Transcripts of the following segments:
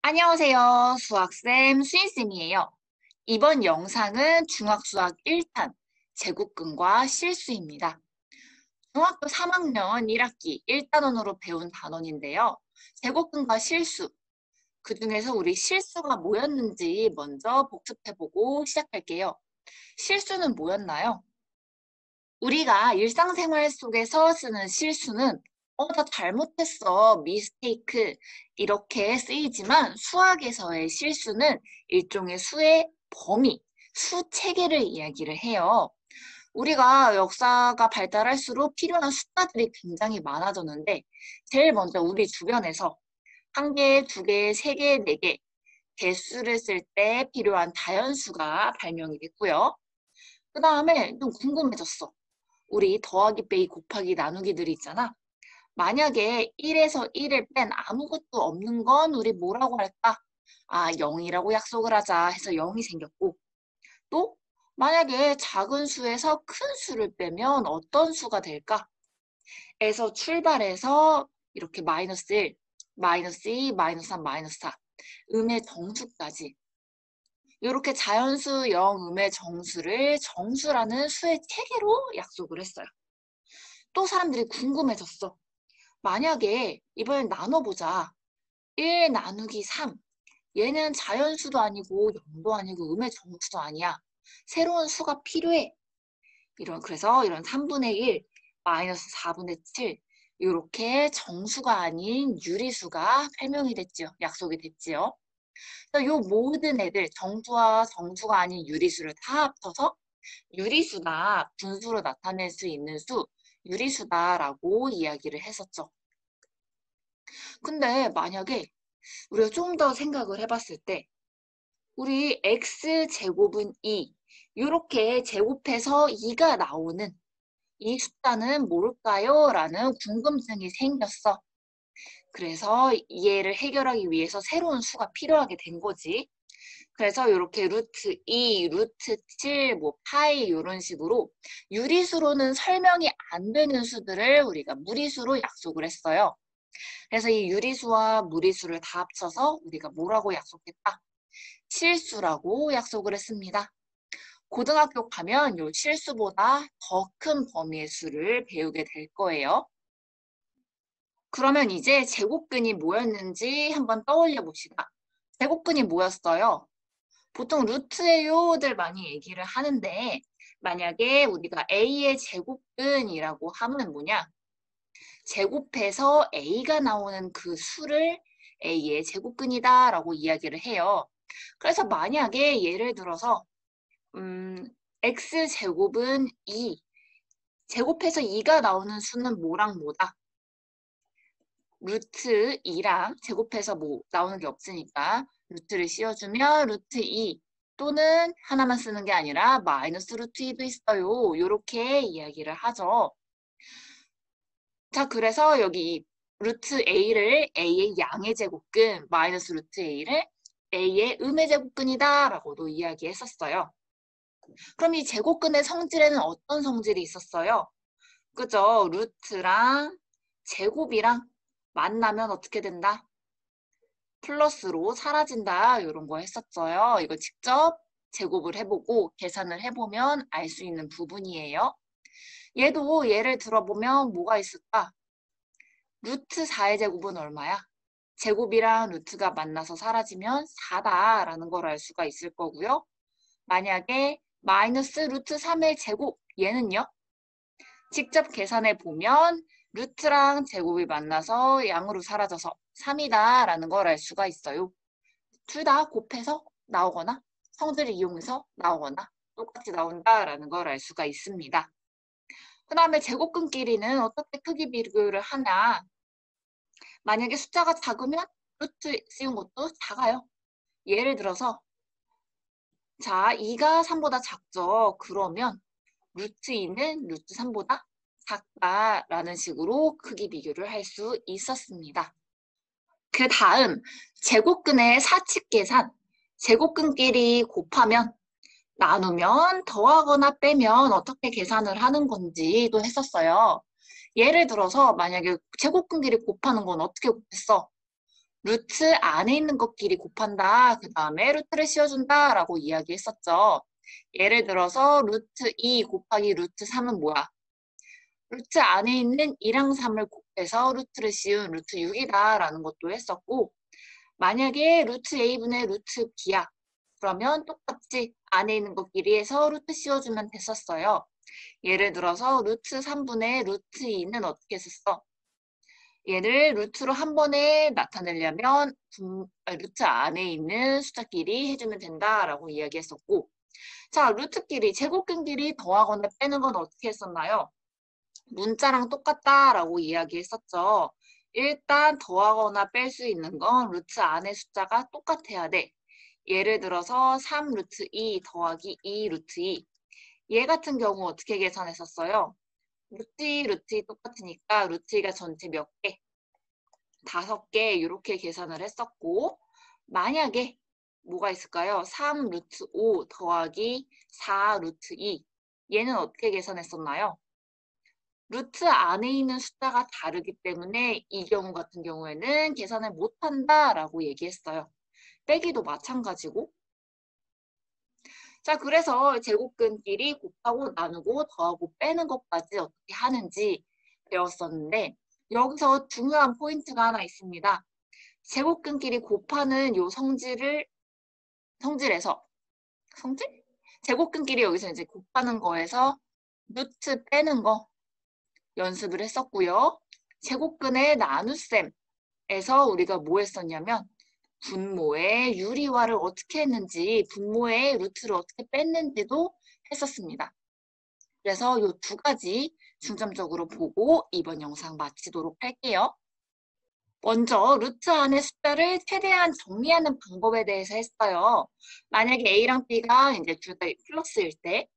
안녕하세요. 수학쌤 수인쌤이에요. 이번 영상은 중학수학 1탄 제곱근과 실수입니다. 중학교 3학년 1학기 1단원으로 배운 단원인데요. 제곱근과 실수, 그 중에서 우리 실수가 뭐였는지 먼저 복습해보고 시작할게요. 실수는 뭐였나요? 우리가 일상생활 속에서 쓰는 실수는 나 잘못했어, 미스테이크 이렇게 쓰이지만 수학에서의 실수는 일종의 수의 범위, 수 체계를 이야기를 해요. 우리가 역사가 발달할수록 필요한 숫자들이 굉장히 많아졌는데 제일 먼저 우리 주변에서 한 개, 두 개, 세 개, 네 개 개수를 쓸 때 필요한 다연수가 발명이 됐고요. 그 다음에 좀 궁금해졌어. 우리 더하기, 빼기, 곱하기, 나누기들이 있잖아. 만약에 1에서 1을 뺀 아무것도 없는 건 우리 뭐라고 할까? 0이라고 약속을 하자 해서 0이 생겼고, 또 만약에 작은 수에서 큰 수를 빼면 어떤 수가 될까? 에서 출발해서 이렇게 마이너스 1, 마이너스 2, 마이너스 3, 마이너스 4, 음의 정수까지 이렇게 자연수 0, 음의 정수를 정수라는 수의 체계로 약속을 했어요. 또 사람들이 궁금해졌어. 만약에 이번엔 나눠보자. 1 나누기 3. 얘는 자연수도 아니고 0도 아니고 음의 정수도 아니야. 새로운 수가 필요해. 그래서 이런 3분의 1, 마이너스 4분의 7 이렇게 정수가 아닌 유리수가 설명이 됐지요. 약속이 됐지요. 그래서 요 모든 애들 정수와 정수가 아닌 유리수를 다 합쳐서 유리수나 분수로 나타낼 수 있는 수 유리수다라고 이야기를 했었죠. 근데 만약에 우리가 좀 더 생각을 해봤을 때 우리 x제곱은 2 이렇게 제곱해서 2가 나오는 이 숫자는 뭘까요? 라는 궁금증이 생겼어. 그래서 얘를 해결하기 위해서 새로운 수가 필요하게 된 거지. 그래서 이렇게 루트 2, 루트 7, 뭐 파이 이런 식으로 유리수로는 설명이 안 되는 수들을 우리가 무리수로 약속을 했어요. 그래서 이 유리수와 무리수를 다 합쳐서 우리가 뭐라고 약속했다? 실수라고 약속을 했습니다. 고등학교 가면 요 실수보다 더 큰 범위의 수를 배우게 될 거예요. 그러면 이제 제곱근이 뭐였는지 한번 떠올려 봅시다. 제곱근이 뭐였어요? 보통 루트예요들 많이 얘기를 하는데 만약에 우리가 A의 제곱근이라고 하면 뭐냐? 제곱해서 A가 나오는 그 수를 A의 제곱근이다 라고 이야기를 해요. 그래서 만약에 예를 들어서 X제곱은 2, 제곱해서 2가 나오는 수는 뭐랑 뭐다? 루트 2랑 제곱해서 뭐 나오는 게 없으니까 루트를 씌워주면 루트 2 또는 하나만 쓰는 게 아니라 마이너스 루트 2도 있어요. 이렇게 이야기를 하죠. 자, 그래서 여기 루트 A를 A의 양의 제곱근, 마이너스 루트 A를 A의 음의 제곱근이다 라고도 이야기했었어요. 그럼 이 제곱근의 성질에는 어떤 성질이 있었어요? 그죠? 루트랑 제곱이랑 만나면 어떻게 된다? 플러스로 사라진다 이런 거 했었어요. 이거 직접 제곱을 해보고 계산을 해보면 알 수 있는 부분이에요. 얘도 예를 들어보면 뭐가 있을까? 루트 4의 제곱은 얼마야? 제곱이랑 루트가 만나서 사라지면 4다라는 걸 알 수가 있을 거고요. 만약에 마이너스 루트 3의 제곱 얘는요? 직접 계산해 보면 루트랑 제곱이 만나서 양으로 사라져서 3이다라는 걸 알 수가 있어요. 둘 다 곱해서 나오거나 성질을 이용해서 나오거나 똑같이 나온다라는 걸 알 수가 있습니다. 그 다음에 제곱근끼리는 어떻게 크기 비교를 하냐. 만약에 숫자가 작으면 루트 씌운 것도 작아요. 예를 들어서 자 2가 3보다 작죠. 그러면 루트 2는 루트 3보다 작다라는 식으로 크기 비교를 할 수 있었습니다. 그 다음 제곱근의 사칙 계산, 제곱근끼리 곱하면 나누면 더하거나 빼면 어떻게 계산을 하는 건지도 했었어요. 예를 들어서 만약에 제곱근끼리 곱하는 건 어떻게 곱했어? 루트 안에 있는 것끼리 곱한다. 그 다음에 루트를 씌워준다 라고 이야기했었죠. 예를 들어서 루트 2 곱하기 루트 3은 뭐야? 루트 안에 있는 2랑 3을 곱해서 루트를 씌운 루트 6이다 라는 것도 했었고, 만약에 루트 A분의 루트 B야. 그러면 똑같이 안에 있는 것끼리 해서 루트 씌워주면 됐었어요. 예를 들어서 루트 3분의 루트 2는 어떻게 썼어? 얘를 루트로 한 번에 나타내려면 루트 안에 있는 숫자끼리 해주면 된다라고 이야기했었고, 자, 루트끼리, 제곱근끼리 더하거나 빼는 건 어떻게 했었나요? 문자랑 똑같다라고 이야기했었죠. 일단 더하거나 뺄 수 있는 건 루트 안의 숫자가 똑같아야 돼. 예를 들어서 3 루트 2 더하기 2 루트 2. 얘 같은 경우 어떻게 계산했었어요? 루트 2, 루트 2 똑같으니까 루트 2가 전체 몇 개? 5개 이렇게 계산을 했었고, 만약에 뭐가 있을까요? 3 루트 5 더하기 4 루트 2. 얘는 어떻게 계산했었나요? 루트 안에 있는 숫자가 다르기 때문에 이 경우 같은 경우에는 계산을 못한다라고 얘기했어요. 빼기도 마찬가지고. 자, 그래서 제곱근끼리 곱하고 나누고 더하고 빼는 것까지 어떻게 하는지 배웠었는데, 여기서 중요한 포인트가 하나 있습니다. 제곱근끼리 곱하는 요 성질에서 성질? 제곱근끼리 여기서 이제 곱하는 거에서 루트 빼는 거 연습을 했었고요. 제곱근의 나눗셈에서 우리가 뭐 했었냐면 분모의 유리화를 어떻게 했는지, 분모의 루트를 어떻게 뺐는지도 했었습니다. 그래서 이 두 가지 중점적으로 보고 이번 영상 마치도록 할게요. 먼저 루트 안의 숫자를 최대한 정리하는 방법에 대해서 했어요. 만약에 A랑 B가 이제 둘 다 플러스일 때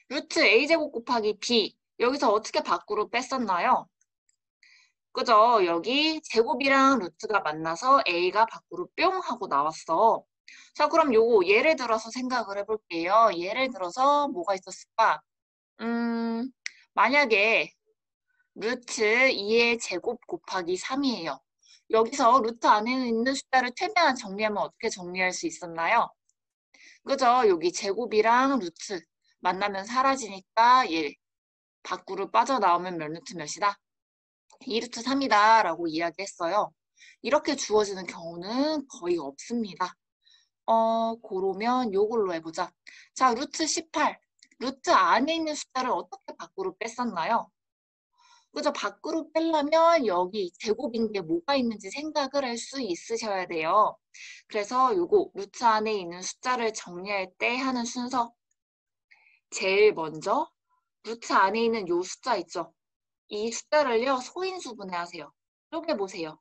루트 A제곱 곱하기 B 여기서 어떻게 밖으로 뺐었나요? 그죠? 여기 제곱이랑 루트가 만나서 A가 밖으로 뿅 하고 나왔어. 자, 그럼 요거 예를 들어서 생각을 해볼게요. 예를 들어서 뭐가 있었을까? 만약에 루트 2의 제곱 곱하기 3이에요. 여기서 루트 안에 있는 숫자를 최대한 정리하면 어떻게 정리할 수 있었나요? 그죠? 여기 제곱이랑 루트 만나면 사라지니까 얘 밖으로 빠져나오면 몇 루트 몇이다? 2루트 3이다 라고 이야기했어요. 이렇게 주어지는 경우는 거의 없습니다. 그러면 요걸로 해보자. 자, 루트 18. 루트 안에 있는 숫자를 어떻게 밖으로 뺐었나요? 그죠? 밖으로 빼려면 여기 제곱인 게 뭐가 있는지 생각을 할 수 있으셔야 돼요. 그래서 요거 루트 안에 있는 숫자를 정리할 때 하는 순서. 제일 먼저 루트 안에 있는 요 숫자 있죠? 이 숫자를요, 소인수분해하세요. 쪼개보세요.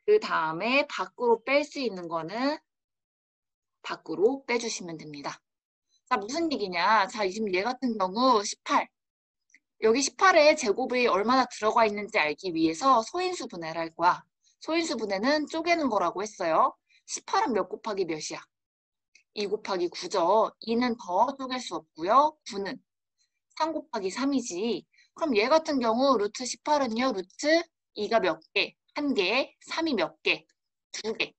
그 다음에 밖으로 뺄 수 있는 거는 밖으로 빼주시면 됩니다. 자, 무슨 얘기냐? 자, 지금 얘 같은 경우 18. 여기 18에 제곱이 얼마나 들어가 있는지 알기 위해서 소인수분해를 할 거야. 소인수분해는 쪼개는 거라고 했어요. 18은 몇 곱하기 몇이야? 2 곱하기 9죠. 2는 더 쪼갤 수 없고요. 9는 3 곱하기 3이지. 그럼 얘 같은 경우 루트 18은요. 루트 2가 몇 개? 1개, 3이 몇 개? 2개.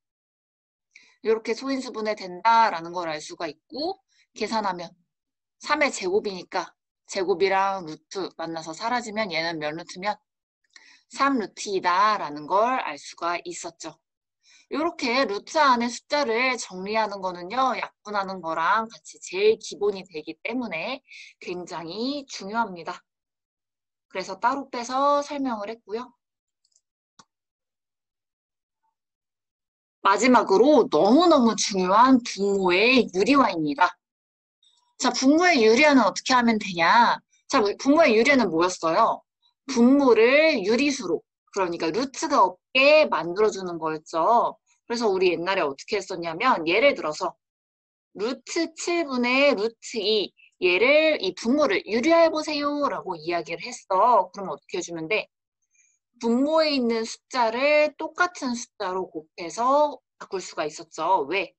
이렇게 소인수분해 된다라는 걸 알 수가 있고 계산하면 3의 제곱이니까 제곱이랑 루트 만나서 사라지면 얘는 몇 루트면 3루트이다 라는 걸 알 수가 있었죠. 이렇게 루트 안에 숫자를 정리하는 거는요. 약분하는 거랑 같이 제일 기본이 되기 때문에 굉장히 중요합니다. 그래서 따로 빼서 설명을 했고요. 마지막으로 너무너무 중요한 분모의 유리화입니다. 자, 분모의 유리화는 어떻게 하면 되냐? 자, 분모의 유리화는 뭐였어요? 분모를 유리수로, 그러니까 루트가 없게 만들어주는 거였죠. 그래서 우리 옛날에 어떻게 했었냐면, 예를 들어서 루트 7분의 루트 2, 얘를 이 분모를 유리화해보세요 라고 이야기를 했어. 그럼 어떻게 해주면 돼? 분모에 있는 숫자를 똑같은 숫자로 곱해서 바꿀 수가 있었죠. 왜?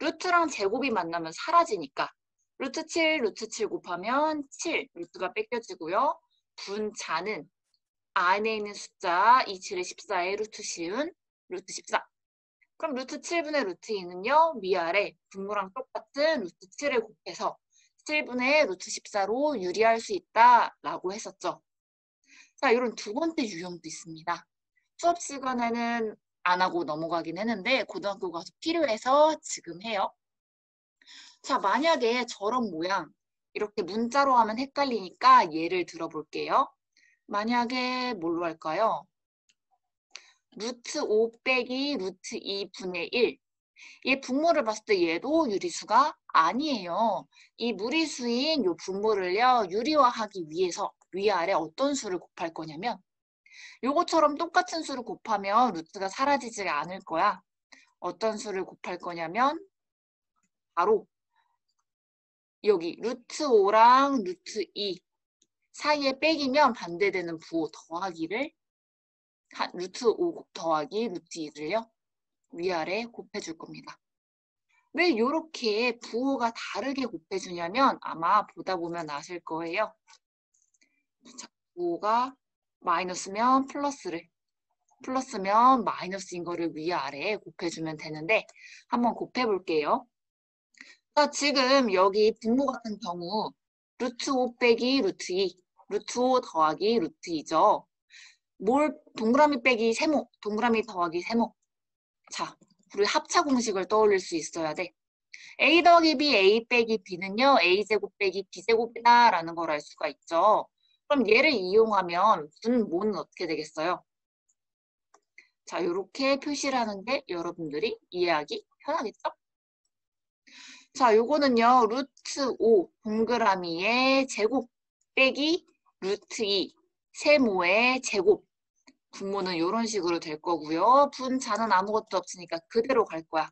루트랑 제곱이 만나면 사라지니까. 루트 7, 루트 7 곱하면 7, 루트가 뺏겨지고요. 분자는 안에 있는 숫자 2, 7에 14의 루트 씌운 루트 14. 그럼 루트 7분의 루트 2는요. 위아래 분모랑 똑같은 루트 7을 곱해서 7분의 루트 14로 유리할 수 있다라고 했었죠. 자, 이런 두 번째 유형도 있습니다. 수업 시간에는 안 하고 넘어가긴 했는데 고등학교 가서 필요해서 지금 해요. 자, 만약에 저런 모양 이렇게 문자로 하면 헷갈리니까 예를 들어볼게요. 만약에 뭘로 할까요? 루트 5 빼기 루트 2분의 1. 얘 분모를 봤을 때 얘도 유리수가 아니에요. 이 무리수인 요 분모를요, 유리화하기 위해서 위아래 어떤 수를 곱할 거냐면 요것처럼 똑같은 수를 곱하면 루트가 사라지지 않을 거야. 어떤 수를 곱할 거냐면 바로 여기 루트 5랑 루트 2 사이에 빼기면 반대되는 부호 더하기를 루트 5 더하기 루트 2를요. 위아래 곱해줄 겁니다. 왜 이렇게 부호가 다르게 곱해주냐면 아마 보다 보면 아실 거예요. 자, 부호가 마이너스면 플러스를, 플러스면 마이너스인 거를 위아래에 곱해주면 되는데 한번 곱해볼게요. 자, 지금 여기 분모 같은 경우 루트 5 빼기 루트 2, 루트 5 더하기 루트 2죠. 동그라미 빼기 세모, 동그라미 더하기 세모. 자, 우리 합차 공식을 떠올릴 수 있어야 돼. a 더하기 b, a 빼기 b는요. a제곱 빼기 b제곱이다 라는 걸 알 수가 있죠. 그럼 얘를 이용하면 분모는 어떻게 되겠어요? 자, 이렇게 표시를 하는 게 여러분들이 이해하기 편하겠죠? 자, 요거는요. 루트 5 동그라미의 제곱 빼기 루트 2 세모의 제곱. 분모는 이런 식으로 될 거고요. 분자는 아무것도 없으니까 그대로 갈 거야.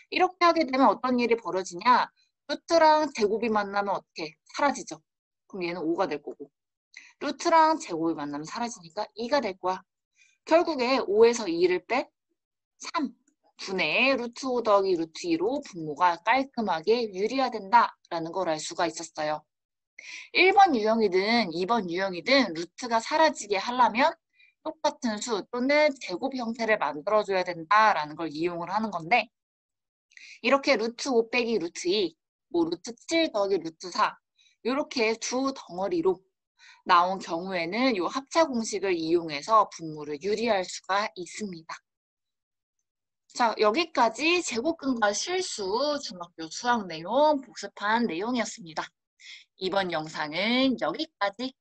이렇게 하게 되면 어떤 일이 벌어지냐? 루트랑 제곱이 만나면 어떻게? 사라지죠. 그럼 얘는 5가 될 거고. 루트랑 제곱이 만나면 사라지니까 2가 될 거야. 결국에 5에서 2를 빼 3. 분의 루트 5 더하기 루트 2로 분모가 깔끔하게 유리화된다라는 걸 알 수가 있었어요. 1번 유형이든 2번 유형이든 루트가 사라지게 하려면 똑같은 수 또는 제곱 형태를 만들어줘야 된다라는 걸 이용을 하는 건데 이렇게 루트 5 빼기 루트 2, 뭐 루트 7 더하기 루트 4 이렇게 두 덩어리로 나온 경우에는 이 합차 공식을 이용해서 분모를 유리할 수가 있습니다. 자, 여기까지 제곱근과 실수 중학교 수학 내용 복습한 내용이었습니다. 이번 영상은 여기까지.